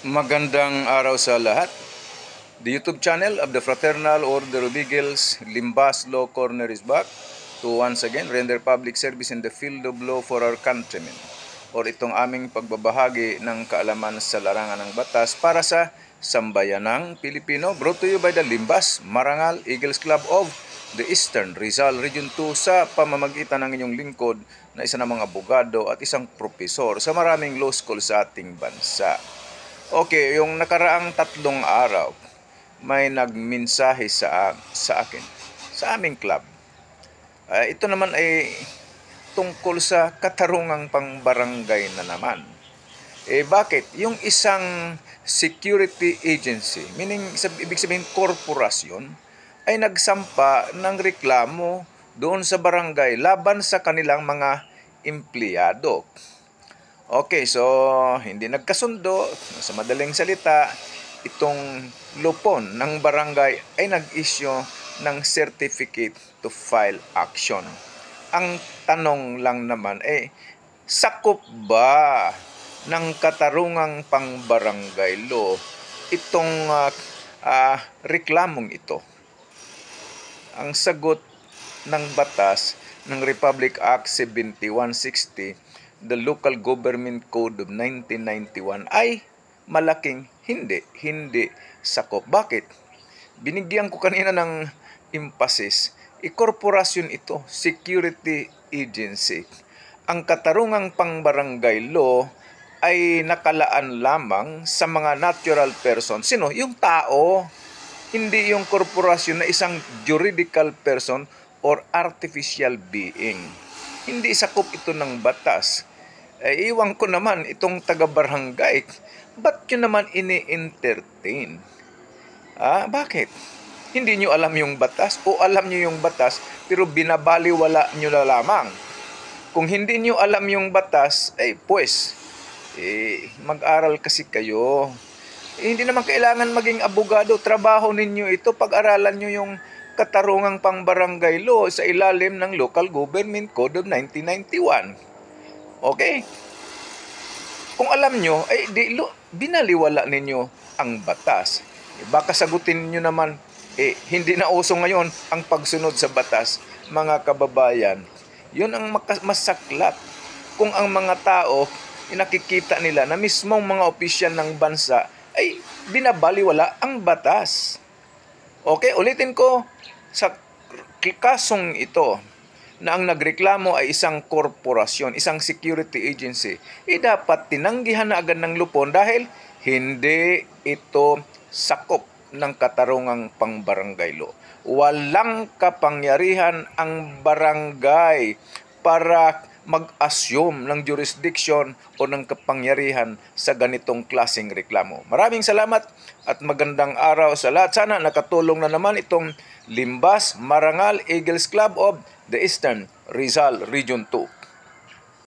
Magandang araw sa lahat. The YouTube channel of the Fraternal Order of Eagles, Limbas Law Corner is back to once again render public service in the field of law for our countrymen, or itong aming pagbabahagi ng kaalaman sa larangan ng batas para sa sambayanang Pilipino, brought to you by the Limbas Marangal Eagles Club of the Eastern Rizal Region 2 sa pamamagitan ng inyong lingkod na isa namang abogado at isang propesor sa maraming law school sa ating bansa. Okay, yung nakaraang 3 araw, may nagmensahe sa akin, sa aming club. Ito naman ay tungkol sa katarungang pangbarangay na naman. Bakit? Yung isang security agency, meaning ibig sabihin korporasyon, ay nagsampa ng reklamo doon sa barangay laban sa kanilang mga empleyado. Okay, so hindi nagkasundo. Sa madaling salita, itong lupon ng barangay ay nag-issue ng certificate to file action. Ang tanong lang naman sakop ba ng katarungang pangbarangay law itong reklamong ito? Ang sagot ng batas ng Republic Act 7160, the Local Government Code of 1991 ay malaking hindi sakop. Bakit? Binigyan ko kanina ng emphasis. Korporasyon ito, security agency. Ang katarungang pangbarangay law ay nakalaan lamang sa mga natural person. Sino? Yung tao. Hindi yung korporasyon na isang juridical person or artificial being. Hindi sakop ito ng batas. Iwan ko naman itong taga-barangay. Ba't nyo naman ini-entertain? Bakit? Hindi nyo alam yung batas o alam nyo yung batas pero binabaliwala nyo na lamang? Kung hindi nyo alam yung batas, mag-aral kasi kayo. Hindi naman kailangan maging abogado. Trabaho ninyo ito. Pag-aralan nyo yung katarungang pangbarangay law sa ilalim ng Local Government Code of 1991. Okay? Kung alam nyo, binaliwala ninyo ang batas. Baka sagutin nyo naman, hindi na uso ngayon ang pagsunod sa batas. Mga kababayan, yun ang masaklat. Kung ang mga tao, nakikita nila na mismong mga opisyal ng bansa ay binabaliwala ang batas. Okay, ulitin ko, sa kasong ito, na ang nagreklamo ay isang korporasyon, isang security agency, dapat tinanggihan na agad ng lupon dahil hindi ito sakop ng katarungang pangbarangay law. Walang kapangyarihan ang barangay para mag-assume ng jurisdiction o ng kapangyarihan sa ganitong klaseng reklamo. Maraming salamat at magandang araw sa lahat. Sana nakatulong na naman itong Limbas Marangal Eagles Club of the Eastern Rizal Region 2.